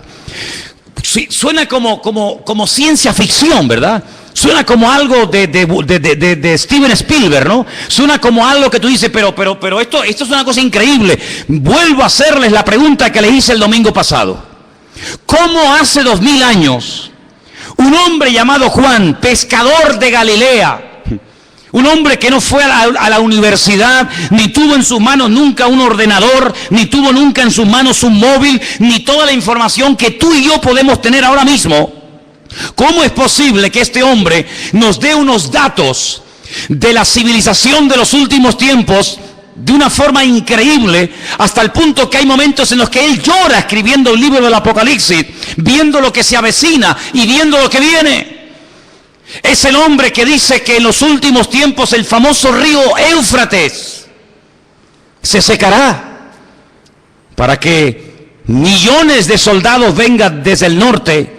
Sí, suena como ciencia ficción, ¿verdad? Suena como algo de Steven Spielberg, ¿no? Suena como algo que tú dices, pero esto es una cosa increíble. Vuelvo a hacerles la pregunta que les hice el domingo pasado. ¿Cómo hace 2000 años un hombre llamado Juan, pescador de Galilea, un hombre que no fue a la universidad, ni tuvo en sus manos nunca un ordenador, ni tuvo nunca en sus manos un móvil, ni toda la información que tú y yo podemos tener ahora mismo? ¿Cómo es posible que este hombre nos dé unos datos de la civilización de los últimos tiempos de una forma increíble, hasta el punto que hay momentos en los que él llora escribiendo el libro del Apocalipsis, viendo lo que se avecina y viendo lo que viene? Es el hombre que dice que en los últimos tiempos el famoso río Éufrates se secará para que millones de soldados vengan desde el norte,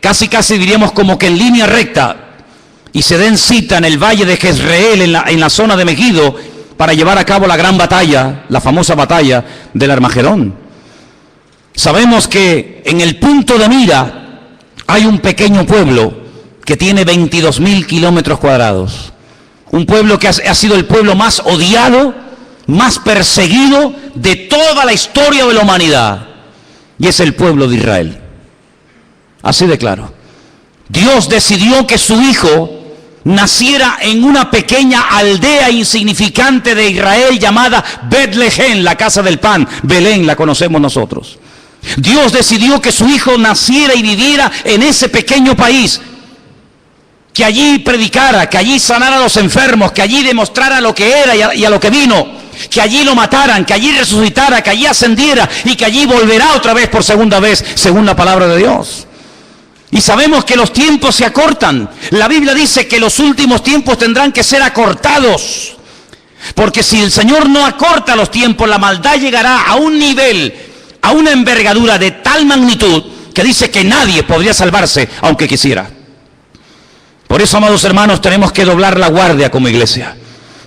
casi diríamos como que en línea recta, y se den cita en el valle de Jezreel, en la zona de Megiddo, para llevar a cabo la gran batalla, la famosa batalla del Armagedón. Sabemos que en el punto de mira hay un pequeño pueblo que tiene 22.000 kilómetros cuadrados. Un pueblo que ha sido el pueblo más odiado, más perseguido de toda la historia de la humanidad. Y es el pueblo de Israel. Así de claro. Dios decidió que su hijo naciera en una pequeña aldea insignificante de Israel llamada Betlehem, la casa del pan. Belén la conocemos nosotros. Dios decidió que su hijo naciera y viviera en ese pequeño país, que allí predicara, que allí sanara a los enfermos, que allí demostrara lo que era y a lo que vino, que allí lo mataran, que allí resucitara, que allí ascendiera y que allí volverá otra vez por segunda vez, según la palabra de Dios. Y sabemos que los tiempos se acortan. La Biblia dice que los últimos tiempos tendrán que ser acortados, porque si el Señor no acorta los tiempos, la maldad llegará a un nivel, a una envergadura de tal magnitud que dice que nadie podría salvarse aunque quisiera. Por eso, amados hermanos, tenemos que doblar la guardia como iglesia.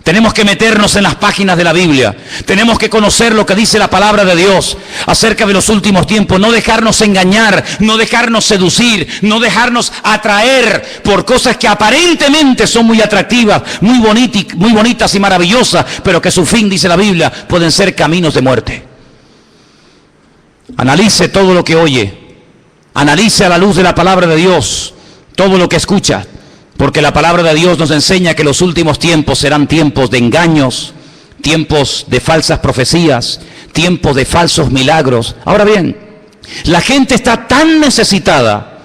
Tenemos que meternos en las páginas de la Biblia. Tenemos que conocer lo que dice la palabra de Dios acerca de los últimos tiempos. No dejarnos engañar, no dejarnos seducir, no dejarnos atraer por cosas que aparentemente son muy atractivas, muy bonitas y maravillosas, pero que su fin, dice la Biblia, pueden ser caminos de muerte. Analice todo lo que oye. Analice a la luz de la palabra de Dios todo lo que escucha. Porque la palabra de Dios nos enseña que los últimos tiempos serán tiempos de engaños, tiempos de falsas profecías, tiempos de falsos milagros. Ahora bien, la gente está tan necesitada,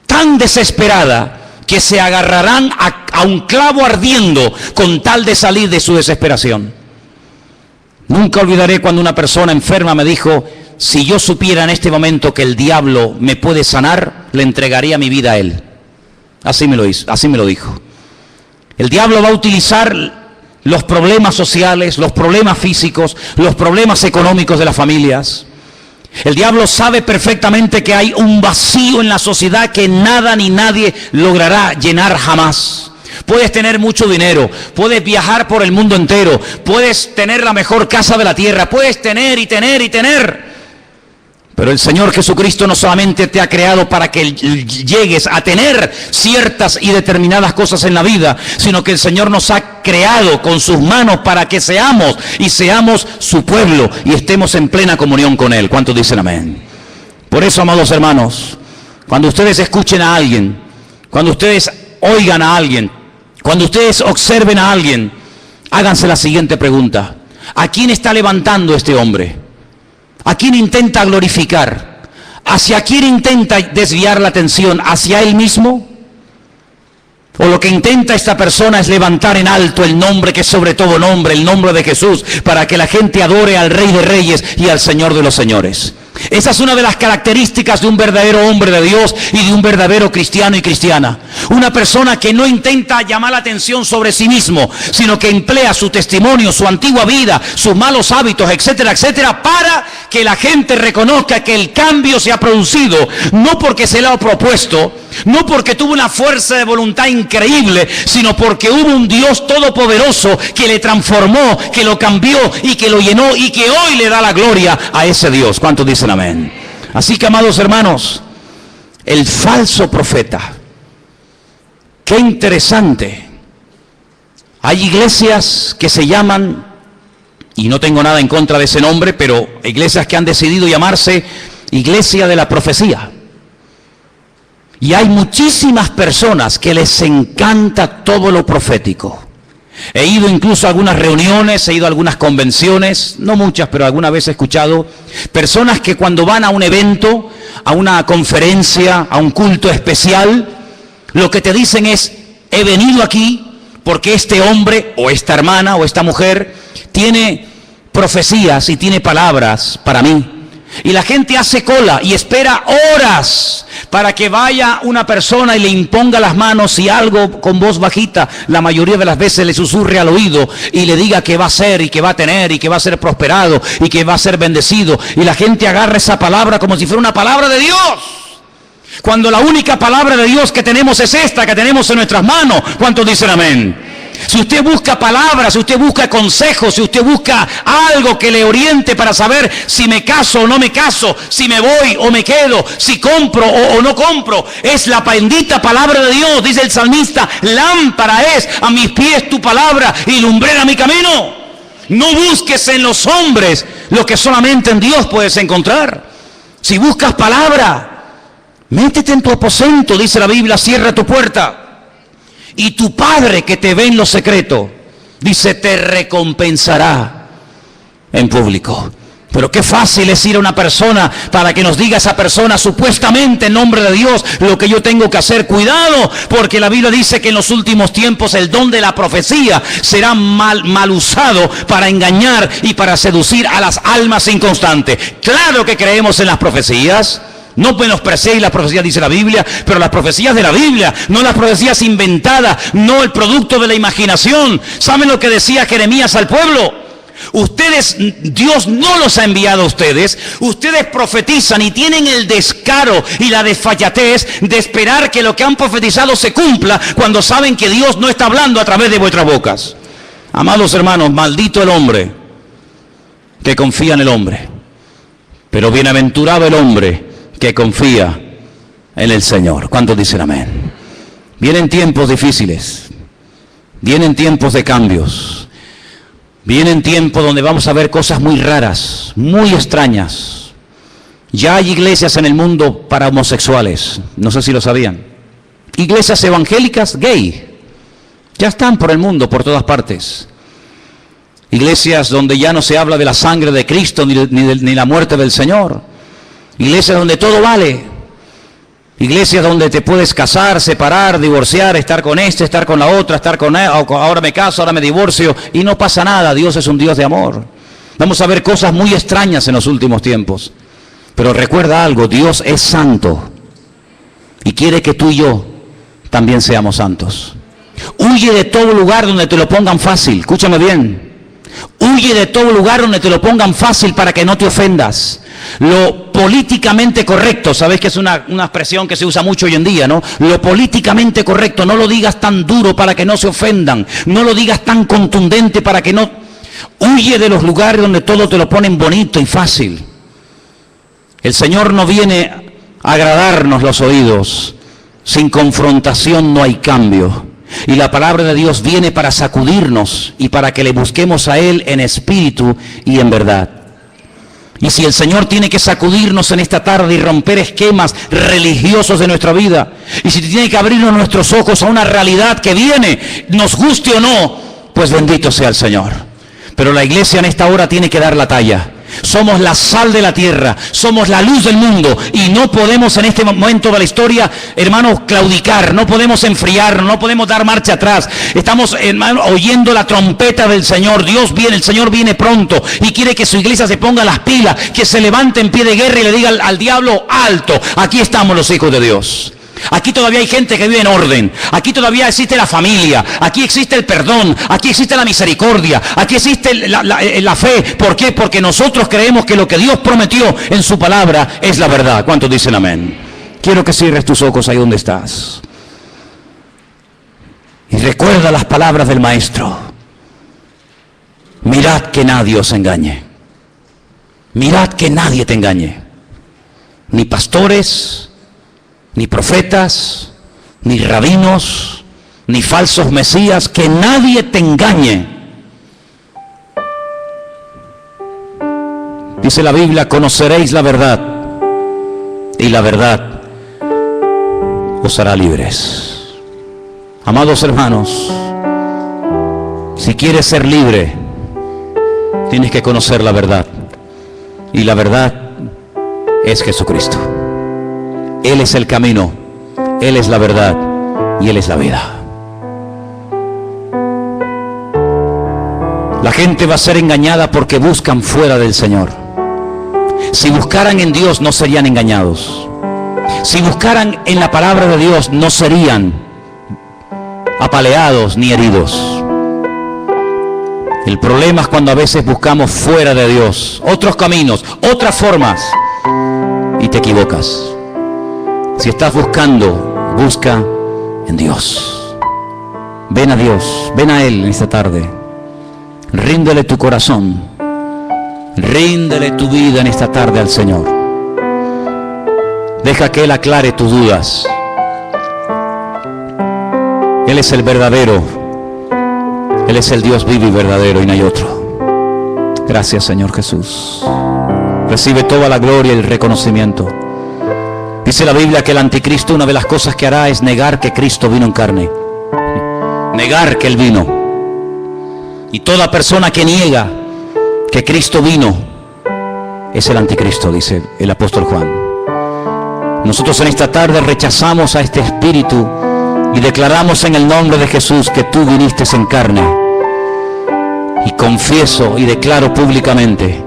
tan desesperada, que se agarrarán a un clavo ardiendo con tal de salir de su desesperación. Nunca olvidaré cuando una persona enferma me dijo: si yo supiera en este momento que el diablo me puede sanar, le entregaría mi vida a él. Así me lo dijo. El diablo va a utilizar los problemas sociales, los problemas físicos, los problemas económicos de las familias. El diablo sabe perfectamente que hay un vacío en la sociedad que nada ni nadie logrará llenar jamás. Puedes tener mucho dinero, puedes viajar por el mundo entero, puedes tener la mejor casa de la tierra, puedes tener y tener y tener. Pero el Señor Jesucristo no solamente te ha creado para que llegues a tener ciertas y determinadas cosas en la vida, sino que el Señor nos ha creado con sus manos para que seamos su pueblo y estemos en plena comunión con Él. ¿Cuántos dicen amén? Por eso, amados hermanos, cuando ustedes escuchen a alguien, cuando ustedes oigan a alguien, cuando ustedes observen a alguien, háganse la siguiente pregunta: ¿a quién está levantando este hombre? ¿A quién intenta glorificar? ¿Hacia quién intenta desviar la atención? ¿Hacia él mismo? ¿O lo que intenta esta persona es levantar en alto el nombre que es sobre todo nombre, el nombre de Jesús, para que la gente adore al Rey de Reyes y al Señor de los Señores? Esa es una de las características de un verdadero hombre de Dios y de un verdadero cristiano y cristiana. Una persona que no intenta llamar la atención sobre sí mismo, sino que emplea su testimonio, su antigua vida, sus malos hábitos, etcétera, etcétera, para que la gente reconozca que el cambio se ha producido, no porque se le ha propuesto, no porque tuvo una fuerza de voluntad increíble, sino porque hubo un Dios todopoderoso que le transformó, que lo cambió y que lo llenó y que hoy le da la gloria a ese Dios. ¿Cuántos dicen amén? Así que, amados hermanos, el falso profeta, qué interesante. Hay iglesias que se llaman, y no tengo nada en contra de ese nombre, pero iglesias que han decidido llamarse Iglesia de la Profecía. Y hay muchísimas personas que les encanta todo lo profético. He ido incluso a algunas reuniones, he ido a algunas convenciones, no muchas, pero alguna vez he escuchado personas que cuando van a un evento, a una conferencia, a un culto especial, lo que te dicen es: he venido aquí porque este hombre o esta hermana o esta mujer tiene profecías y tiene palabras para mí. Y la gente hace cola y espera horas para que vaya una persona y le imponga las manos y algo con voz bajita, la mayoría de las veces le susurre al oído y le diga que va a ser y que va a tener y que va a ser prosperado y que va a ser bendecido. Y la gente agarra esa palabra como si fuera una palabra de Dios, cuando la única palabra de Dios que tenemos es esta que tenemos en nuestras manos. ¿Cuántos dicen amén? Si usted busca palabras, si usted busca consejos, si usted busca algo que le oriente para saber si me caso o no me caso, si me voy o me quedo, si compro o no compro, es la bendita palabra de Dios. Dice el salmista: lámpara es a mis pies tu palabra y lumbrera mi camino. No busques en los hombres lo que solamente en Dios puedes encontrar. Si buscas palabra, métete en tu aposento, dice la Biblia, cierra tu puerta. Y tu Padre que te ve en lo secreto, dice, te recompensará en público. Pero qué fácil es ir a una persona para que nos diga esa persona supuestamente en nombre de Dios lo que yo tengo que hacer. Cuidado, porque la Biblia dice que en los últimos tiempos el don de la profecía será mal usado para engañar y para seducir a las almas inconstantes. Claro que creemos en las profecías. No menospreciéis las profecías, dice la Biblia, pero las profecías de la Biblia, no las profecías inventadas, no el producto de la imaginación. ¿Saben lo que decía Jeremías al pueblo? Ustedes, Dios no los ha enviado a ustedes, ustedes profetizan y tienen el descaro y la desfachatez de esperar que lo que han profetizado se cumpla cuando saben que Dios no está hablando a través de vuestras bocas. Amados hermanos, maldito el hombre que confía en el hombre, pero bienaventurado el hombre que confía en el Señor. ¿Cuántos dicen amén? Vienen tiempos difíciles, vienen tiempos de cambios, vienen tiempos donde vamos a ver cosas muy raras, muy extrañas. Ya hay iglesias en el mundo para homosexuales, no sé si lo sabían. Iglesias evangélicas gay, ya están por el mundo, por todas partes. Iglesias donde ya no se habla de la sangre de Cristo ni la muerte del Señor. Iglesias donde todo vale. Iglesias donde te puedes casar, separar, divorciar, estar con este, estar con la otra, estar con él, ahora me caso, ahora me divorcio y no pasa nada. Dios es un Dios de amor. Vamos a ver cosas muy extrañas en los últimos tiempos. Pero recuerda algo, Dios es santo y quiere que tú y yo también seamos santos. Huye de todo lugar donde te lo pongan fácil. Escúchame bien. Huye de todo lugar donde te lo pongan fácil para que no te ofendas. Lo políticamente correcto, sabes que es una expresión que se usa mucho hoy en día, ¿no? Lo políticamente correcto, no lo digas tan duro para que no se ofendan, no lo digas tan contundente para que no... Huye de los lugares donde todo te lo ponen bonito y fácil. El Señor no viene a agradarnos los oídos. Sin confrontación no hay cambio. Y la palabra de Dios viene para sacudirnos y para que le busquemos a Él en espíritu y en verdad. Y si el Señor tiene que sacudirnos en esta tarde y romper esquemas religiosos de nuestra vida, y si tiene que abrirnos nuestros ojos a una realidad que viene, nos guste o no, pues bendito sea el Señor. Pero la iglesia en esta hora tiene que dar la talla. Somos la sal de la tierra, somos la luz del mundo y no podemos en este momento de la historia, hermanos, claudicar, no podemos enfriarnos, no podemos dar marcha atrás. Estamos, hermanos, oyendo la trompeta del Señor. Dios viene, el Señor viene pronto y quiere que su iglesia se ponga las pilas, que se levante en pie de guerra y le diga al diablo: alto, aquí estamos los hijos de Dios. Aquí todavía hay gente que vive en orden. Aquí todavía existe la familia. Aquí existe el perdón. Aquí existe la misericordia. Aquí existe la fe. ¿Por qué? Porque nosotros creemos que lo que Dios prometió en su palabra es la verdad. ¿Cuántos dicen amén? Quiero que cierres tus ojos ahí donde estás. Y recuerda las palabras del Maestro. Mirad que nadie os engañe. Mirad que nadie te engañe. Ni pastores, ni profetas, ni rabinos, ni falsos mesías, que nadie te engañe. Dice la Biblia: conoceréis la verdad, y la verdad os hará libres. Amados hermanos, si quieres ser libre, tienes que conocer la verdad, y la verdad es Jesucristo. Él es el camino, Él es la verdad y Él es la vida. La gente va a ser engañada porque buscan fuera del Señor. Si buscaran en Dios no serían engañados. Si buscaran en la palabra de Dios no serían apaleados ni heridos. El problema es cuando a veces buscamos fuera de Dios otros caminos, otras formas, y te equivocas. Si estás buscando, busca en Dios. Ven a Dios, ven a Él en esta tarde. Ríndele tu corazón. Ríndele tu vida en esta tarde al Señor. Deja que Él aclare tus dudas. Él es el verdadero. Él es el Dios vivo y verdadero y no hay otro. Gracias, Señor Jesús. Recibe toda la gloria y el reconocimiento. Dice la Biblia que el anticristo, una de las cosas que hará es negar que Cristo vino en carne. Negar que Él vino. Y toda persona que niega que Cristo vino es el anticristo, dice el apóstol Juan. Nosotros en esta tarde rechazamos a este espíritu y declaramos en el nombre de Jesús que tú viniste en carne. Y confieso y declaro públicamente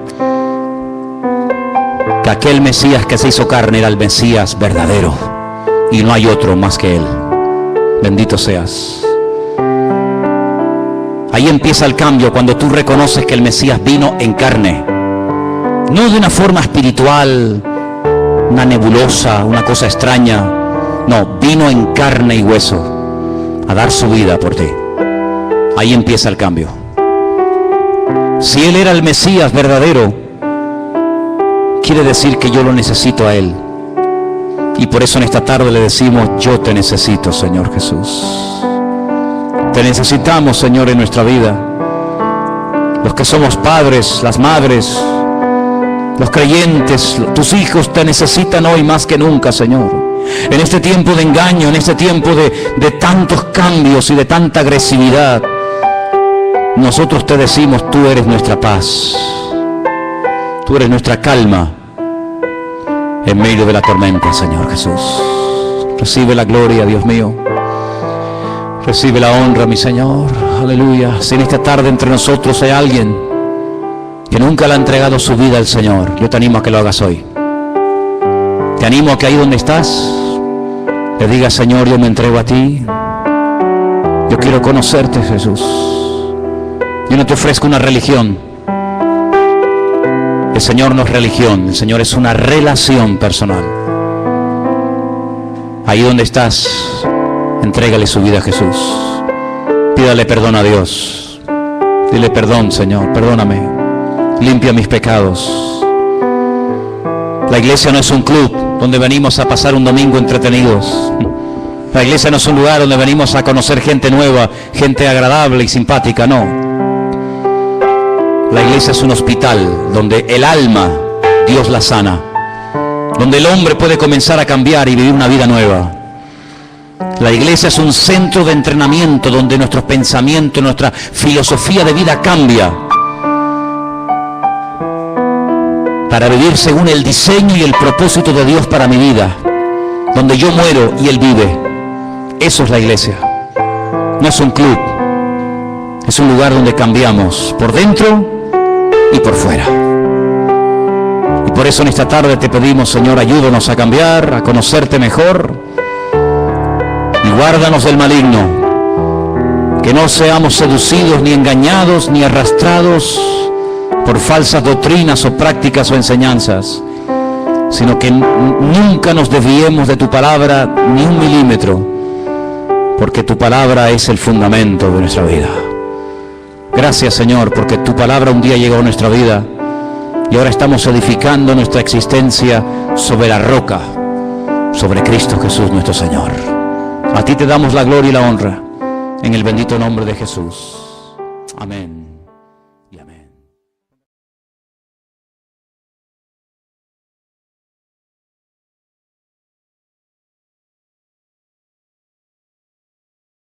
que aquel Mesías que se hizo carne era el Mesías verdadero y no hay otro más que Él. Bendito seas. Ahí empieza el cambio, cuando tú reconoces que el Mesías vino en carne, no de una forma espiritual, una nebulosa, una cosa extraña. No, vino en carne y hueso a dar su vida por ti. Ahí empieza el cambio. Si Él era el Mesías verdadero, quiere decir que yo lo necesito a Él. Y por eso en esta tarde le decimos: yo te necesito, Señor Jesús. Te necesitamos, Señor, en nuestra vida. Los que somos padres, las madres, los creyentes, tus hijos te necesitan hoy más que nunca, Señor. En este tiempo de engaño, en este tiempo de tantos cambios y de tanta agresividad, nosotros te decimos: tú eres nuestra paz. Tú eres nuestra calma en medio de la tormenta, Señor Jesús. Recibe la gloria, Dios mío. Recibe la honra, mi Señor. Aleluya. Si en esta tarde entre nosotros hay alguien que nunca le ha entregado su vida al Señor, yo te animo a que lo hagas hoy. Te animo a que ahí donde estás le digas: Señor, yo me entrego a ti. Yo quiero conocerte, Jesús. Yo no te ofrezco una religión. El Señor no es religión, el Señor es una relación personal. Ahí donde estás, entrégale su vida a Jesús. Pídale perdón a Dios. Dile: perdón, Señor, perdóname. Limpia mis pecados. La iglesia no es un club donde venimos a pasar un domingo entretenidos. La iglesia no es un lugar donde venimos a conocer gente nueva, gente agradable y simpática, no. La iglesia es un hospital donde el alma, Dios la sana. Donde el hombre puede comenzar a cambiar y vivir una vida nueva. La iglesia es un centro de entrenamiento donde nuestros pensamientos, nuestra filosofía de vida cambia para vivir según el diseño y el propósito de Dios para mi vida, donde yo muero y Él vive. Eso es la iglesia. No es un club, es un lugar donde cambiamos por dentro y por fuera. Y por eso en esta tarde te pedimos, Señor, ayúdanos a cambiar, a conocerte mejor, y guárdanos del maligno, que no seamos seducidos, ni engañados, ni arrastrados por falsas doctrinas o prácticas o enseñanzas, sino que nunca nos desviemos de tu palabra ni un milímetro, porque tu palabra es el fundamento de nuestra vida. Gracias, Señor, porque tu palabra un día llegó a nuestra vida y ahora estamos edificando nuestra existencia sobre la roca, sobre Cristo Jesús nuestro Señor. A ti te damos la gloria y la honra, en el bendito nombre de Jesús. Amén.